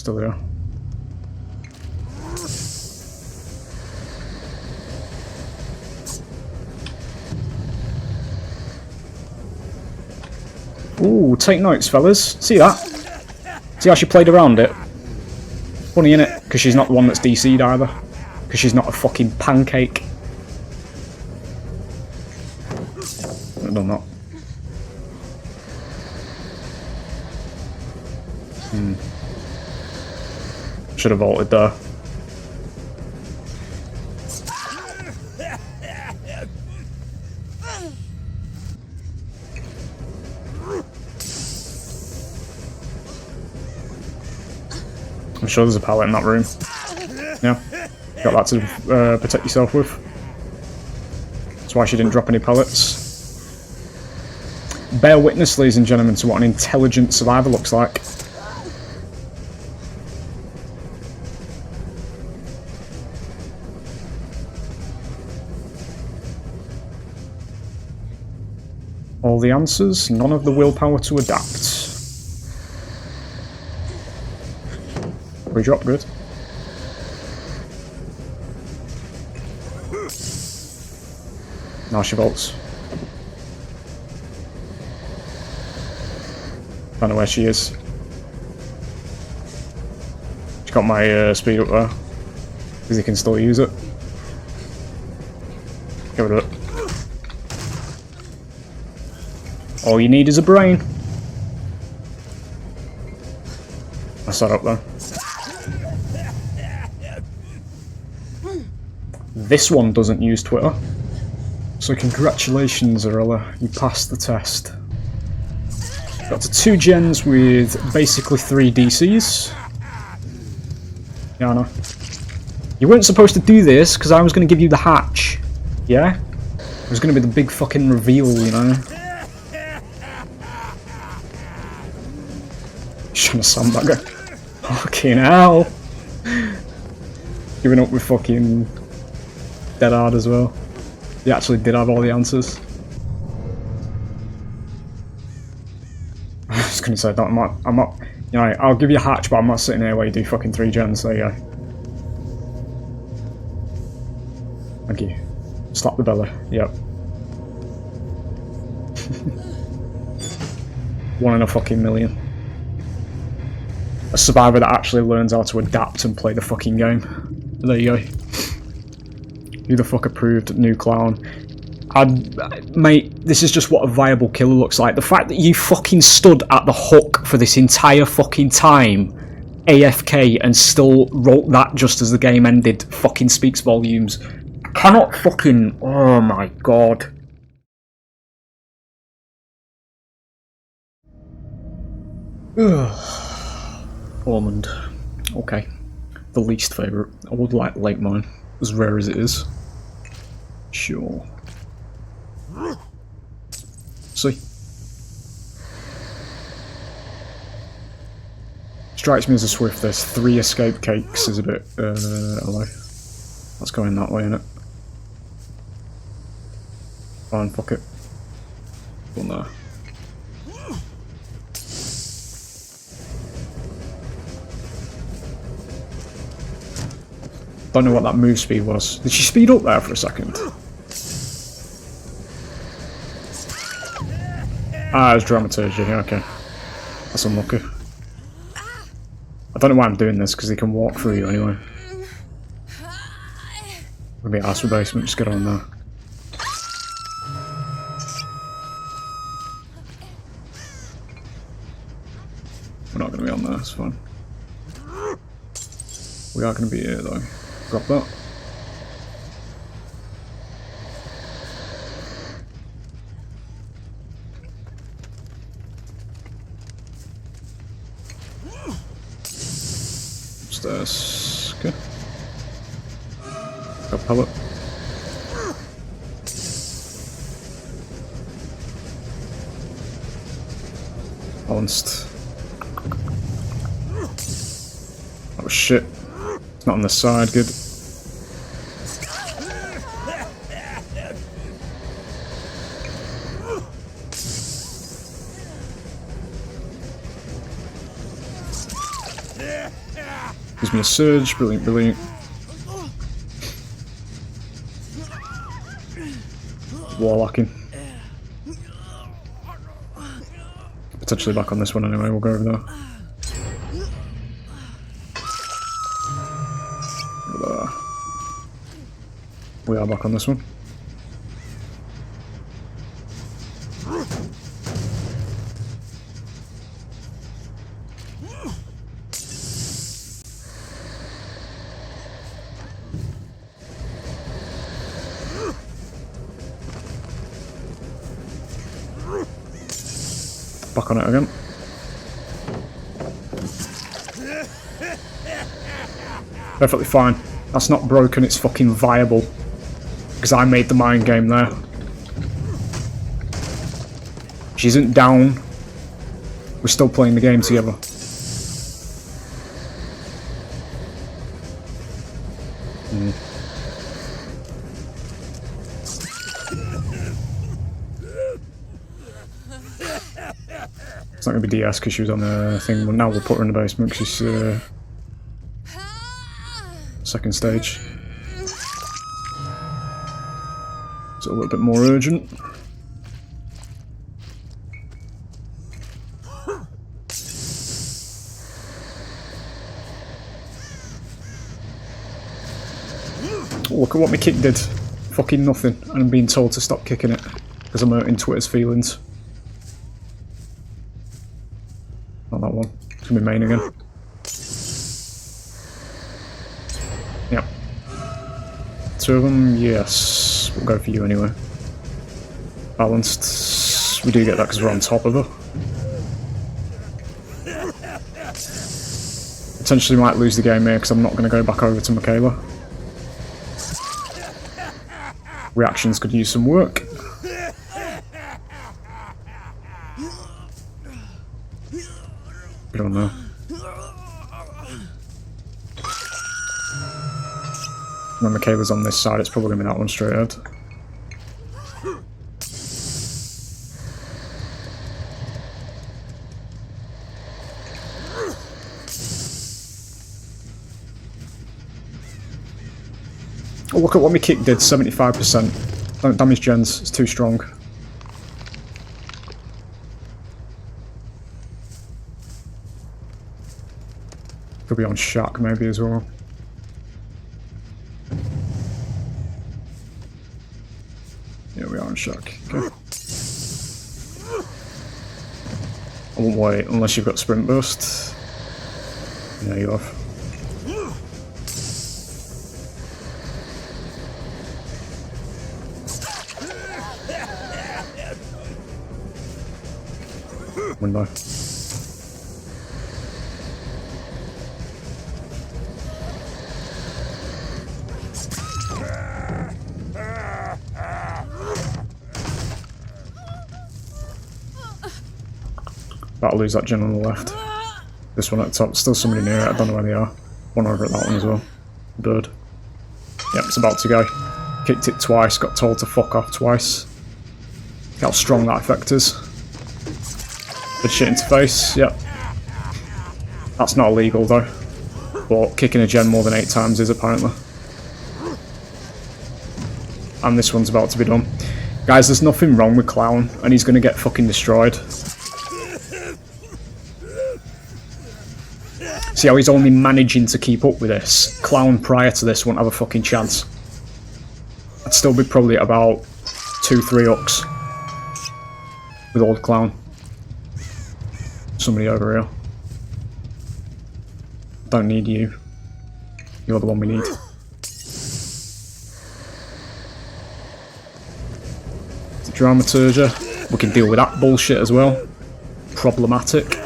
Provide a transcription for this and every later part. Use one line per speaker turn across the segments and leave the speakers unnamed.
Still there. Ooh, take notes, fellas. See that? See how she played around it? Funny, innit? Because she's not the one that's DC'd either. Because she's not a fucking pancake. I've done that. Should have vaulted there. I'm sure there's a pallet in that room. Yeah, got that to protect yourself with. That's why she didn't drop any pallets. Bear witness, ladies and gentlemen, to what an intelligent survivor looks like. All the answers, none of the willpower to adapt. Re-drop, good. Now she vaults. Don't know where she is. She got my speed up there. Because he can still use it. Get rid of it. All you need is a brain. I sat up there. This one doesn't use Twitter. So congratulations, Arilla, you passed the test. Got to 2 gens with basically 3 DCs. Yeah, I know. You weren't supposed to do this because I was going to give you the hatch. Yeah? It was going to be the big fucking reveal, you know? Trying to sandbag her. Fucking hell! Giving up with fucking dead hard as well. He actually did have all the answers. I was gonna say, I'm not, you know, I'll give you a hatch, but I'm not sitting here while you do fucking 3 gens, there you go. Thank you. Slap the belly, yep. 1 in a fucking million. A survivor that actually learns how to adapt and play the fucking game. There you go. Who the fuck approved new clown? Mate, this is just what a viable killer looks like. The fact that you fucking stood at the hook for this entire fucking time, AFK, and still wrote that just as the game ended, fucking speaks volumes. I cannot fucking... Oh my god. Ormond. Okay. The least favourite. I would like Lake Mine, as rare as it is. Sure. See? Strikes me as a swift. There's 3 escape cakes is a bit, hello. That's going that way, innit? Fine, fuck it. Go on there. Don't know what that move speed was. Did she speed up there for a second? Ah, it was dramaturgy, okay. That's unlucky. I don't know why I'm doing this, because he can walk through you anyway. We'll be asked for basement, just get on there. We're not going to be on there, it's fine. We are going to be here though. Drop that. Upstairs. Okay. Got pallet. Balanced. Oh shit. It's not on the side, good. gives me a surge. Brilliant, brilliant. Warlocking. Potentially back on this one anyway, we'll go over there. We are back on this one. Back on it again. Perfectly fine. That's not broken, it's fucking viable. Because I made the mind game there. She isn't down. We're still playing the game together. It's not going to be DS because she was on the thing, but now we'll put her in the basement because she's second stage. It's a little bit more urgent. Look at what my kick did. Fucking nothing. And I'm being told to stop kicking it because I'm hurting Twitter's feelings. Not that one. It's gonna be main again. Yep. Two of them, yes. We'll go for you anyway. Balanced. We do get that because we're on top of her. Potentially might lose the game here because I'm not going to go back over to Michaela. Reactions could use some work. I don't know. When Michaela's on this side, it's probably going to be that one straight ahead. Oh, look at what my kick did, 75%. Don't damage gens, it's too strong. Could be on shock maybe as well. Yeah, we are on shock. Okay. I won't wait unless you've got sprint burst. Yeah, you have. Window. That'll lose that gen on the left. This one at the top, still somebody near it, I don't know where they are. One over at that one as well. Bird. Yep, it's about to go. Kicked it twice, got told to fuck off twice. Look how strong that effect is. Good shit into face, yep. That's not illegal though. But kicking a gen more than 8 times is apparently. And this one's about to be done. Guys, there's nothing wrong with Clown, and he's gonna get fucking destroyed. See how he's only managing to keep up with this? Clown prior to this won't have a fucking chance. I'd still be probably at about 2-3 hooks with old Clown. Somebody over here. Don't need you. You're the one we need. The Dramaturgia. We can deal with that bullshit as well. Problematic.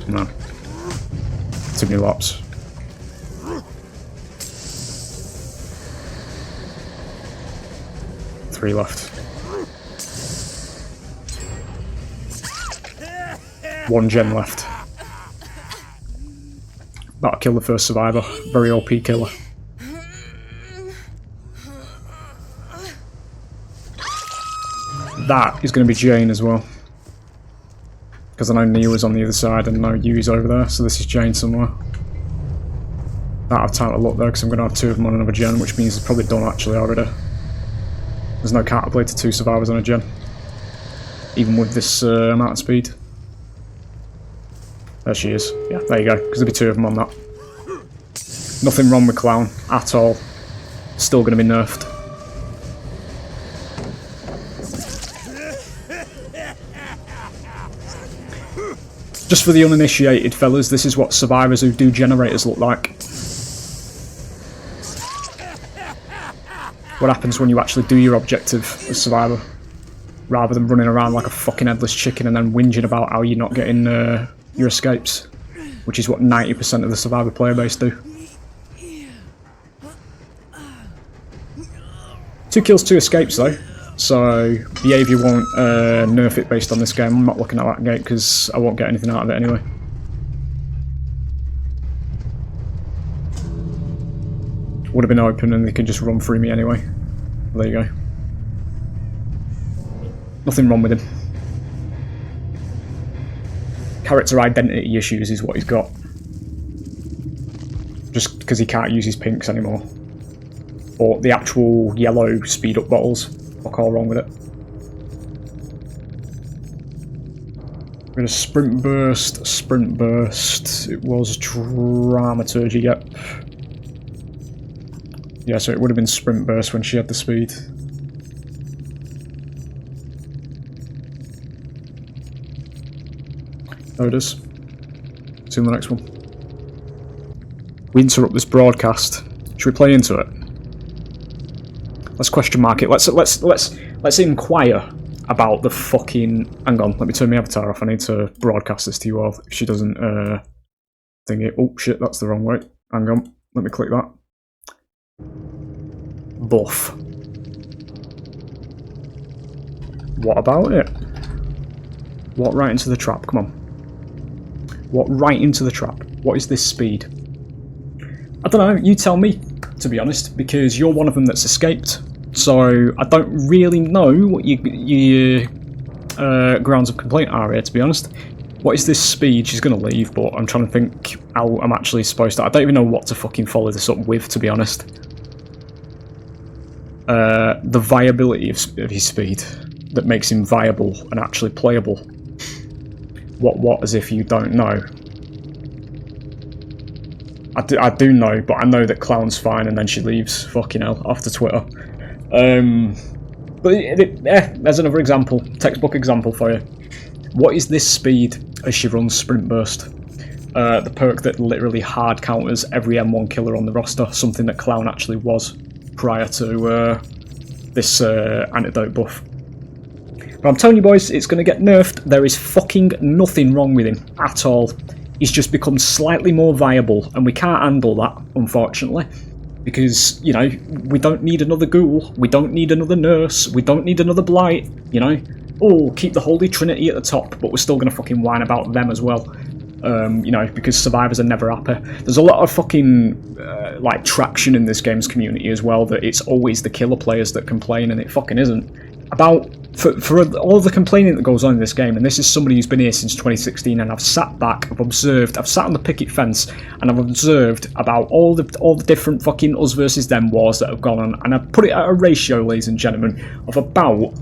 No. Too many laps. Three left. One gen left. That'll kill the first survivor. Very OP killer. that is going to be Jane as well. Because I know Neil is on the other side and I know Yu's over there, so this is Jane somewhere. That I've time to look there because I'm going to have 2 of them on another gen, which means it's probably done actually already. There's no counterplay to 2 survivors on a gen. Even with this amount of speed. There she is. Yeah, there you go, because there'll be 2 of them on that. Nothing wrong with Clown at all. Still going to be nerfed. Just for the uninitiated fellas, this is what survivors who do generators look like. What happens when you actually do your objective as survivor, rather than running around like a fucking headless chicken and then whinging about how you're not getting your escapes, which is what 90% of the survivor player base do. 2 kills, 2 escapes though, so behaviour won't nerf it based on this game. I'm not looking at that gate because I won't get anything out of it anyway. Would have been open and they can just run through me anyway. There you go. Nothing wrong with him. Character identity issues is what he's got. Just because he can't use his pinks anymore. Or the actual yellow speed up bottles. Fuck all wrong with it. We're going to sprint burst, sprint burst. It was dramaturgy, yep. Yeah, so it would have been sprint burst when she had the speed. There it is. See you in the next one. We interrupt this broadcast. Should we play into it? Let's question mark it. Let's inquire about the fucking. Hang on, let me turn my avatar off. I need to broadcast this to you all. If she doesn't thing it. Oh shit, that's the wrong way. Hang on, let me click that. Buff. What about it? Walk right into the trap, come on. Walk right into the trap. What is this speed? I don't know, you tell me, to be honest, because you're one of them that's escaped. So I don't really know what your grounds of complaint are here, to be honest. What is this speed? She's going to leave, but I'm trying to think how I'm actually supposed to. I don't even know what to fucking follow this up with, to be honest. The viability of his speed that makes him viable and actually playable. What as if you don't know? I do know, but I know that Clown's fine and then she leaves, fucking hell, off to Twitter. But there's another example, textbook example for you. What is this speed as she runs Sprint Burst? The perk that literally hard counters every M1 killer on the roster, something that Clown actually was prior to this antidote buff. But I'm telling you boys, it's going to get nerfed. There is fucking nothing wrong with him at all. He's just become slightly more viable, and we can't handle that, unfortunately. Because, you know, we don't need another ghoul, we don't need another nurse, we don't need another blight, you know? Oh, keep the Holy Trinity at the top, but we're still going to fucking whine about them as well. You know, because survivors are never happy. There's a lot of fucking, like, traction in this game's community as well, that it's always the killer players that complain, and it fucking isn't. For all the complaining that goes on in this game, and this is somebody who's been here since 2016, and I've sat back, I've observed, I've sat on the picket fence, and I've observed about all the different fucking us versus them wars that have gone on, and I've put it at a ratio, ladies and gentlemen, of about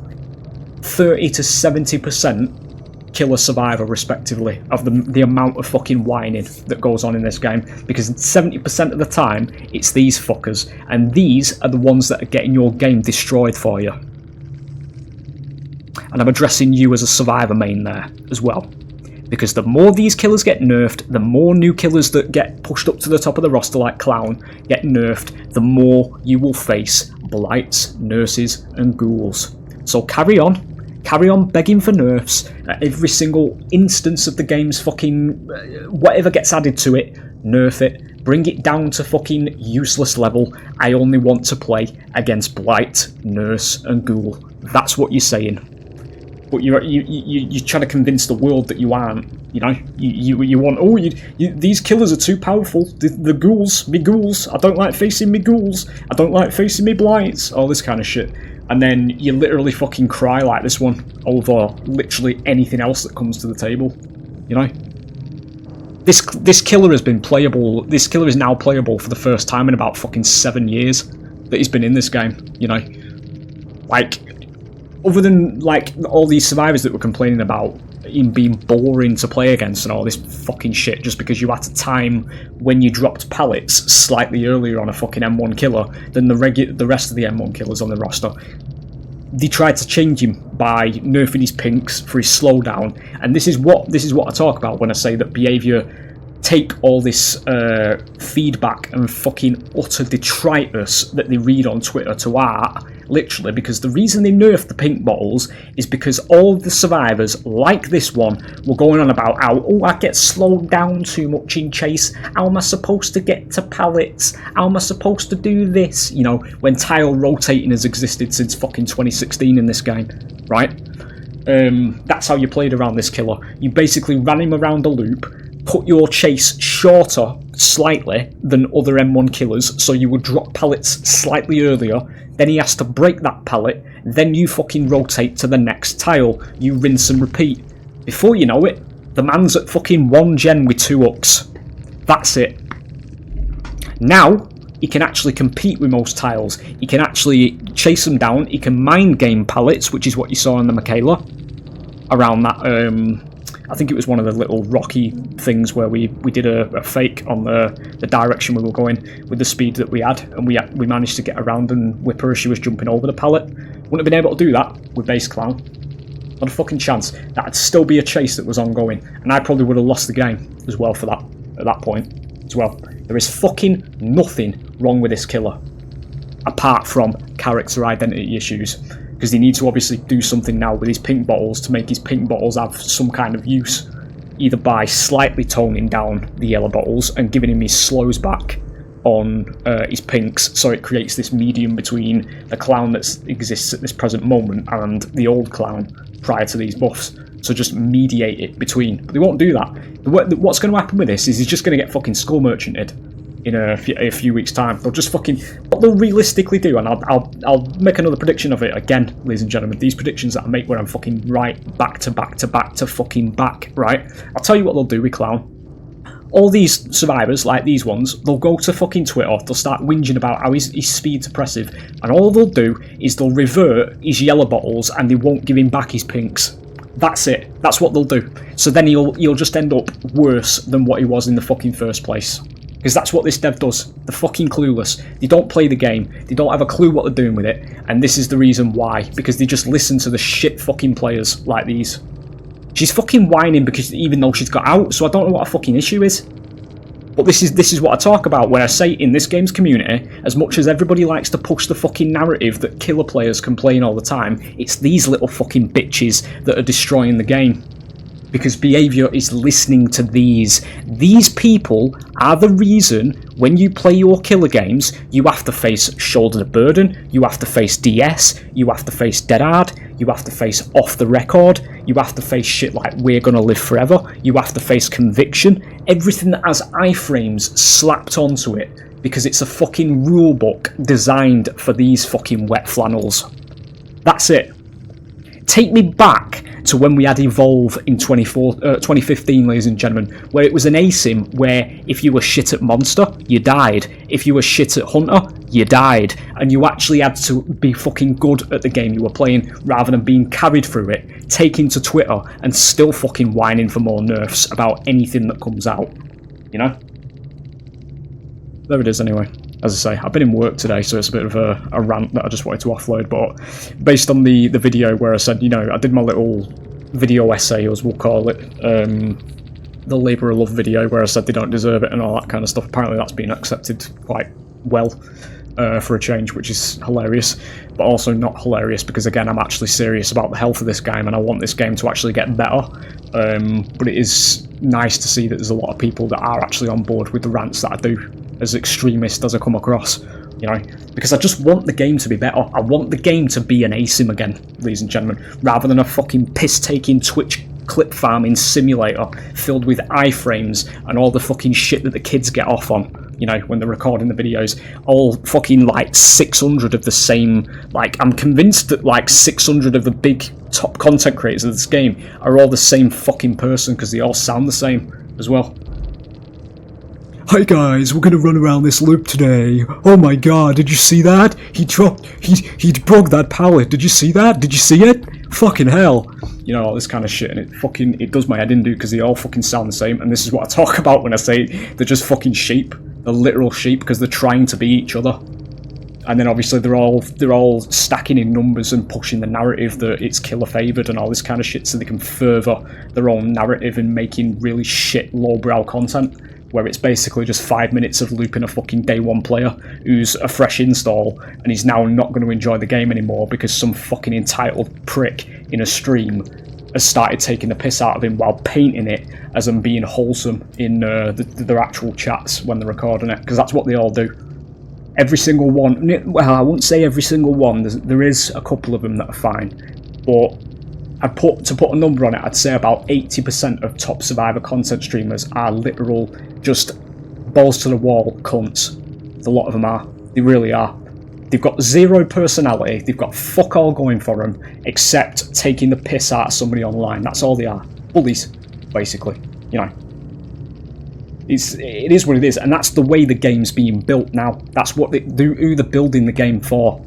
30 to 70% killer survivor respectively of the amount of fucking whining that goes on in this game, because 70% of the time it's these fuckers, and these are the ones that are getting your game destroyed for you. And I'm addressing you as a survivor main there as well, because the more these killers get nerfed, the more new killers that get pushed up to the top of the roster like Clown get nerfed, the more you will face blights, nurses and ghouls. So carry on begging for nerfs at every single instance of the game's fucking whatever gets added to it. Nerf it, bring it down to fucking useless level. I only want to play against blight, nurse and ghoul. That's what you're saying. But you're trying to convince the world that you aren't. You know, you want, oh, these killers are too powerful. The ghouls, me ghouls. I don't like facing me ghouls. I don't like facing me blights. All this kind of shit. and then you literally fucking cry like this one over literally anything else that comes to the table, you know? This killer has been playable, this killer is now playable for the first time in about fucking 7 years that he's been in this game, you know? Like, other than, like, all these survivors that were complaining about him being boring to play against and all this fucking shit just because you had to time when you dropped pallets slightly earlier on a fucking M1 killer than the rest of the M1 killers on the roster. They tried to change him by nerfing his pinks for his slowdown, and this is what I talk about when I say that behaviour take all this feedback and fucking utter detritus that they read on Twitter to heart, literally, because the reason they nerfed the pink bottles is because all the survivors, like this one, were going on about how, oh, I get slowed down too much in chase, how am I supposed to get to pallets, how am I supposed to do this, you know, when tile rotating has existed since fucking 2016 in this game, right? That's how you played around this killer. You basically ran him around a loop, put your chase shorter slightly than other M1 killers, so you would drop pallets slightly earlier, then he has to break that pallet, then you fucking rotate to the next tile, you rinse and repeat. Before you know it, the man's at fucking 1 gen with 2 hooks. That's it. Now, he can actually compete with most tiles, he can actually chase them down, he can mind game pallets, which is what you saw on the Michaela, around that, I think it was one of the little rocky things where we did a fake on the direction we were going with the speed that we had, and we managed to get around and whip her as she was jumping over the pallet. Wouldn't have been able to do that with base clown. Not a fucking chance. That'd still be a chase that was ongoing, and I probably would have lost the game as well for that at that point as well. There is fucking nothing wrong with this killer apart from character identity issues. Because they need to obviously do something now with his pink bottles to make his pink bottles have some kind of use, either by slightly toning down the yellow bottles and giving him his slows back on his pinks, so it creates this medium between the clown that exists at this present moment and the old clown prior to these buffs. So just mediate it between. But they won't do that. What's going to happen with this is he's just going to get fucking skull merchanted in a few weeks' time. They'll just fucking... What they'll realistically do, and I'll make another prediction of it again, ladies and gentlemen. These predictions that I make where I'm fucking right back to back to back to fucking back, right? I'll tell you what they'll do with clown. All these survivors, like these ones, they'll go to fucking Twitter, they'll start whinging about how he's speed suppressive, and all they'll do is they'll revert his yellow bottles and they won't give him back his pinks. That's it. That's what they'll do. So then he'll just end up worse than what he was in the fucking first place. Because that's what this dev does. They're fucking clueless. They don't play the game. They don't have a clue what they're doing with it. And this is the reason why. Because they just listen to the shit fucking players like these. She's fucking whining because even though she's got out, so I don't know what a fucking issue is. But this is what I talk about when I say in this game's community, as much as everybody likes to push the fucking narrative that killer players complain all the time, it's these little fucking bitches that are destroying the game. Because behaviour is listening to these. These people are the reason when you play your killer games, you have to face Shoulder the Burden, you have to face DS, you have to face Dead Hard, you have to face Off the Record, you have to face shit like We're Gonna Live Forever, you have to face Conviction, everything that has iframes slapped onto it, because it's a fucking rulebook designed for these fucking wet flannels. That's it. Take me back to when we had Evolve in 2015, ladies and gentlemen, where it was an asim where if you were shit at Monster, you died. If you were shit at Hunter, you died. And you actually had to be fucking good at the game you were playing rather than being carried through it, taking to Twitter and still fucking whining for more nerfs about anything that comes out. You know? There it is anyway. As I say, I've been in work today, so it's a bit of a rant that I just wanted to offload, but based on the video where I said, you know, I did my little video essay, as we'll call it, the Labour of Love video, where I said they don't deserve it and all that kind of stuff. Apparently that's been accepted quite well for a change, which is hilarious, but also not hilarious because, again, I'm actually serious about the health of this game and I want this game to actually get better, but it is nice to see that there's a lot of people that are actually on board with the rants that I do, as extremist as I come across, you know, because I just want the game to be better. I want the game to be an asim again, ladies and gentlemen, rather than a fucking piss-taking Twitch clip farming simulator filled with iframes and all the fucking shit that the kids get off on. you know, when they're recording the videos, all fucking like 600 of the same, like, I'm convinced that like 600 of the big top content creators of this game are all the same fucking person, because they all sound the same as well. Hi guys, we're gonna run around this loop today. Oh my god, did you see that? He broke that pallet. Did you see that? Did you see it? Fucking hell. You know, all this kind of shit, and it does my head in, dude, because they all fucking sound the same, and this is what I talk about when I say they're just fucking sheep. They're literal sheep, because they're trying to be each other. And then obviously they're all stacking in numbers and pushing the narrative that it's killer favoured and all this kind of shit, so they can further their own narrative and making really shit lowbrow content, where it's basically just 5 minutes of looping a fucking day one player who's a fresh install, and he's now not going to enjoy the game anymore because some fucking entitled prick in a stream has started taking the piss out of him while painting it as them being wholesome in their actual chats when they're recording it, because that's what they all do. Every single one, well, I won't say every single one, there is a couple of them that are fine, but to put a number on it, I'd say about 80% of top Survivor content streamers are literal, just balls to the wall cunts. A lot of them are. They really are. They've got zero personality, they've got fuck all going for them, except taking the piss out of somebody online. That's all they are. Bullies, basically. You know. It is what it is, and that's the way the game's being built now. That's what who they're building the game for.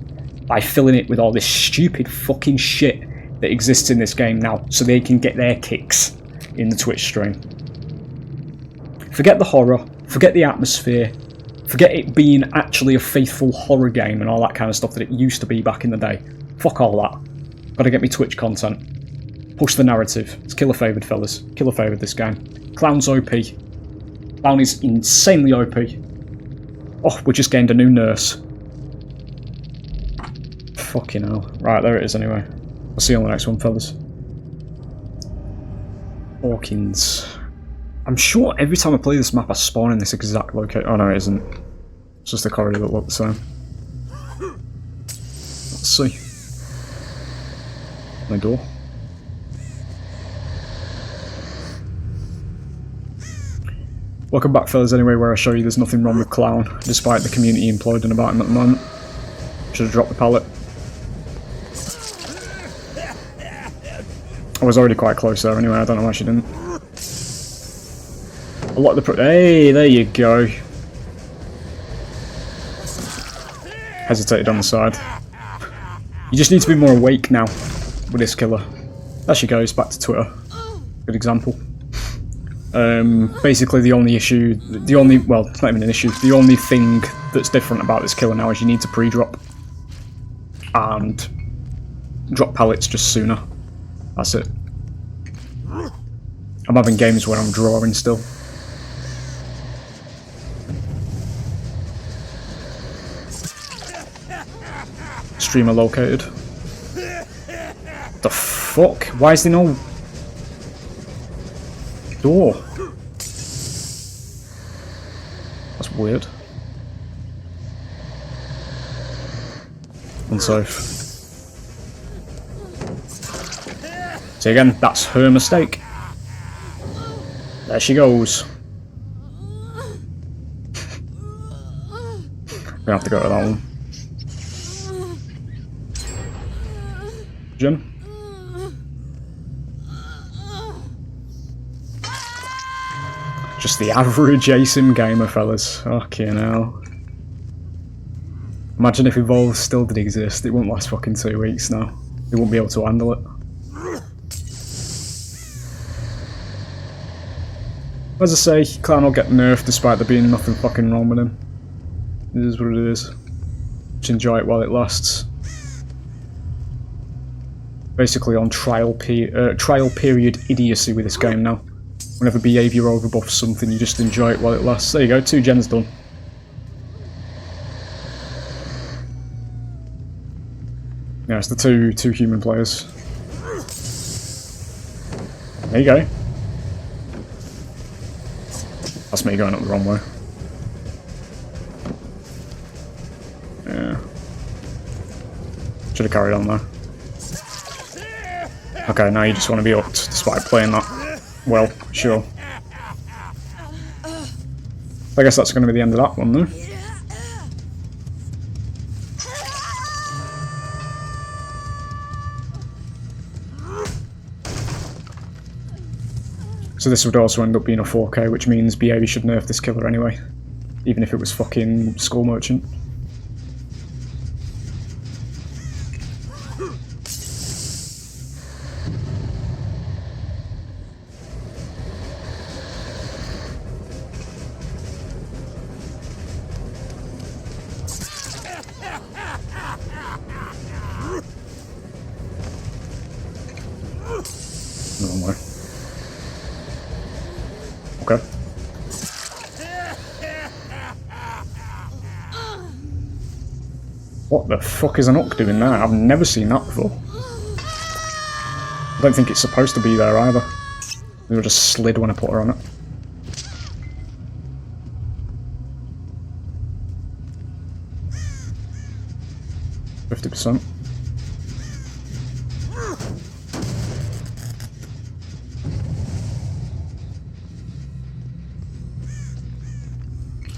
By filling it with all this stupid fucking shit that exists in this game now, so they can get their kicks in the Twitch stream. Forget the horror, forget the atmosphere, forget it being actually a faithful horror game and all that kind of stuff that it used to be back in the day. Fuck all that. Gotta get me Twitch content. Push the narrative. It's killer favoured, fellas. Killer favoured, this game. Clown's OP. Clown is insanely OP. Oh, we just gained a new nurse. Fucking hell. Right, there it is anyway. I'll see you on the next one, fellas. Hawkins. I'm sure every time I play this map I spawn in this exact location. Oh no, it isn't. It's just a corridor that looks the same. Let's see. My door. Welcome back, fellas, anyway, where I show you there's nothing wrong with Clown, despite the community imploding about him at the moment. Should have dropped the pallet. I was already quite close there anyway, I don't know why she didn't. A lot of the hey, there you go. Hesitated on the side. You just need to be more awake now with this killer. There she goes, back to Twitter. Good example. Basically the only issue, well, it's not even an issue, the only thing that's different about this killer now is you need to pre-drop. And drop pallets just sooner. That's it. I'm having games where I'm drawing still. Streamer located. The fuck? Why is there no door? That's weird. Unsafe. See again, that's her mistake. There she goes. Gonna have to go to that one. Jim? Just the average ASIM gamer, fellas. Fucking hell. Imagine if Evolve still did exist, it wouldn't last fucking 2 weeks now. They wouldn't be able to handle it. As I say, Clown will get nerfed despite there being nothing fucking wrong with him. It is what it is. Just enjoy it while it lasts. Basically on trial period idiocy with this game now. Whenever behaviour overbuffs something, you just enjoy it while it lasts. There you go, 2 gens done. Yeah, it's the two human players. There you go. That's me going up the wrong way. Yeah. Should have carried on there. Okay, now you just want to be hooked, despite playing that well, sure. I guess that's going to be the end of that one, though. So this would also end up being a 4K, which means BA should nerf this killer anyway. Even if it was fucking Skull Merchant. No way. Okay. What the fuck is an Uck doing there? I've never seen that before. I don't think it's supposed to be there either. They just slid when I put her on it. %.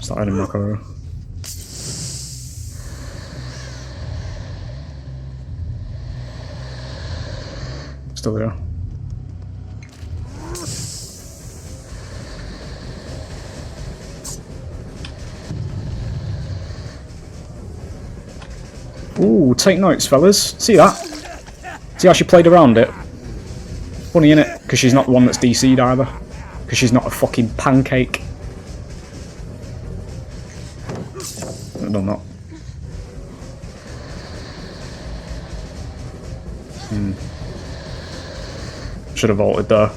Start adding back over. Still there. Ooh, take notes, fellas. See that? See how she played around it? Funny, innit? Because she's not the one that's DC'd either. Because she's not a fucking pancake. I've done that. Should have vaulted there.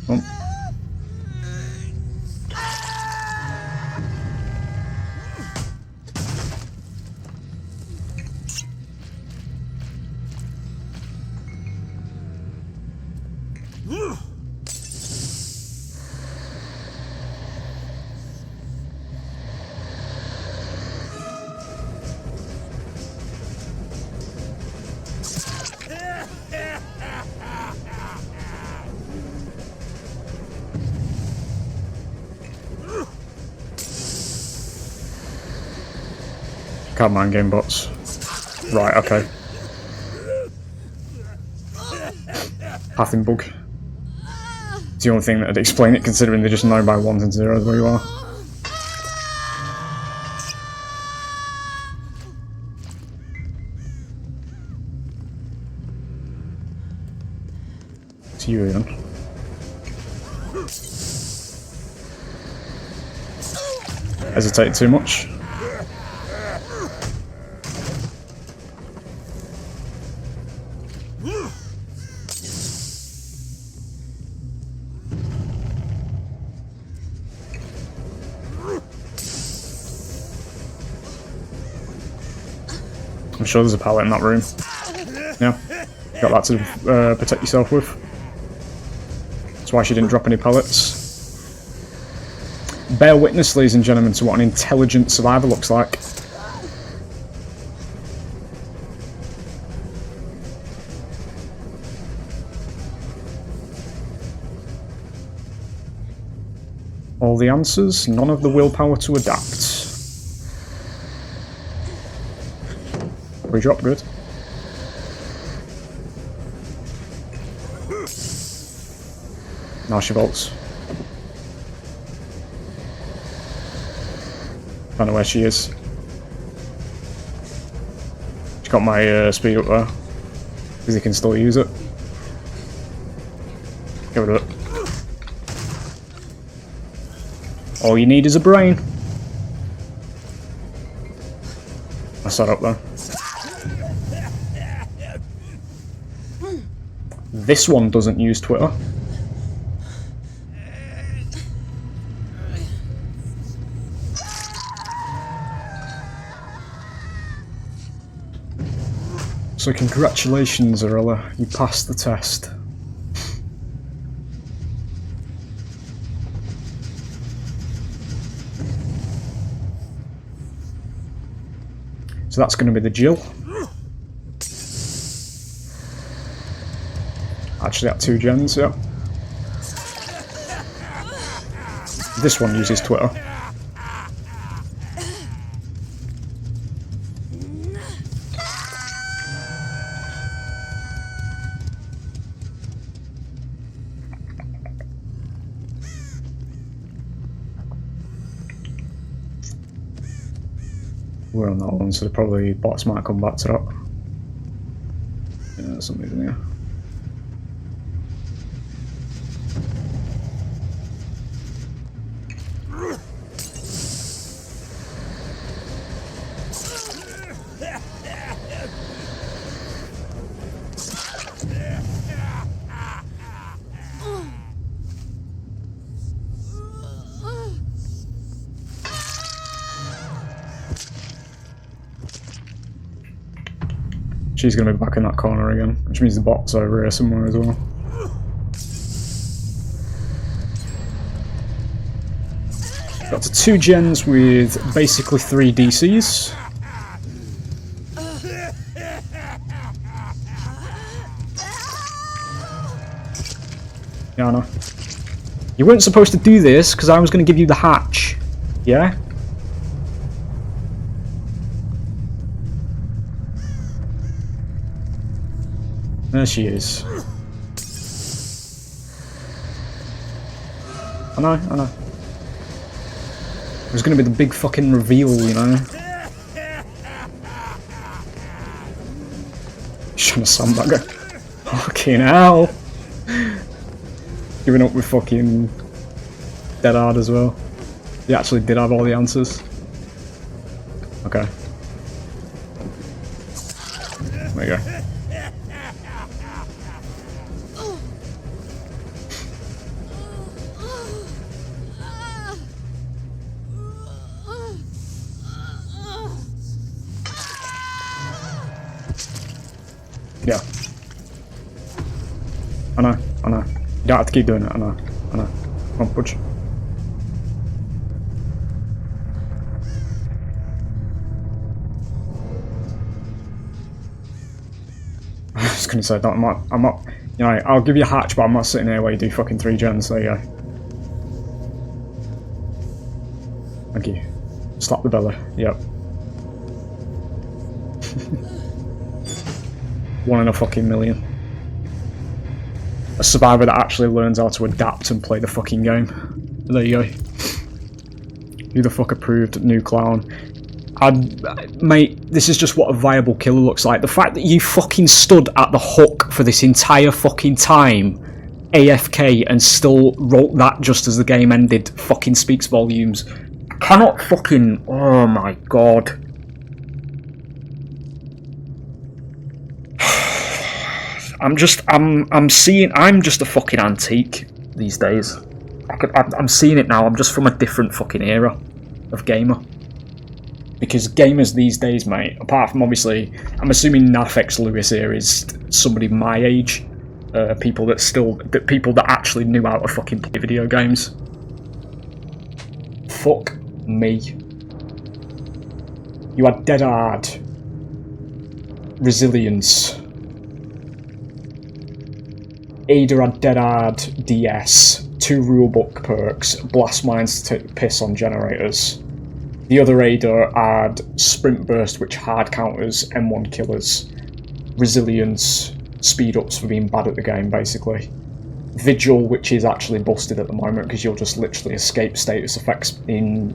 Oh. Can't mind game bots. Right, okay. Pathing bug. It's the only thing that'd explain it, considering they're just known by 1s and 0s where you are. It's you, Ian. Hesitate too much. I'm sure there's a pallet in that room. Yeah, got that to protect yourself with. That's why she didn't drop any pellets. Bear witness, ladies and gentlemen, to what an intelligent survivor looks like. All the answers, none of the willpower to adapt. Drop good. Now she vaults. Don't know where she is. She got my speed up there because he can still use it. Get rid of it. All you need is a brain. I sat up there. This one doesn't use Twitter. So congratulations, Arilla, you passed the test. So that's going to be the Jill. Actually at 2 gens, yeah. This one uses Twitter. We're on that one, so probably bots might come back to that. Yeah, there's something in here. She's going to be back in that corner again, which means the bot's over here somewhere as well. Got to 2 gens with basically 3 DCs. Yeah, I know. You weren't supposed to do this because I was going to give you the hatch. Yeah? There she is. I know, I know. It was gonna be the big fucking reveal, you know? She's trying to sandbag her. Fucking hell! Giving up with fucking dead hard as well. He actually did have all the answers. Okay. There you go. Yeah. I know, I know. You don't have to keep doing it, I know, I know. Come on, push. I was gonna say, I'm not, you know, I'll give you a hatch, but I'm not sitting here where you do fucking 3 gens, there you go. Thank you. Slap the belly, yep. 1 in a fucking million. A survivor that actually learns how to adapt and play the fucking game. There you go. Who the fuck approved new clown? Mate, this is just what a viable killer looks like. The fact that you fucking stood at the hook for this entire fucking time, AFK, and still wrote that just as the game ended, fucking speaks volumes. I cannot fucking... Oh my god. I'm just a fucking antique these days. I'm seeing it now. I'm just from a different fucking era of gamer. Because gamers these days, mate, apart from obviously, I'm assuming Nafex Lewis here is somebody my age. People that actually knew how to fucking play video games. Fuck me. You had dead hard, resilience. Ada had dead hard DS, 2 rulebook perks, blast mines to piss on generators. The other Ada had sprint burst, which hard counters M1 killers, resilience, speed ups for being bad at the game, basically. Vigil, which is actually busted at the moment because you'll just literally escape status effects in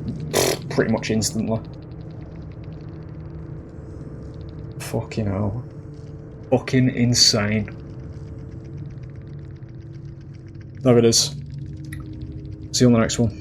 pretty much instantly. Fucking hell. Fucking insane. There it is. See you on the next one.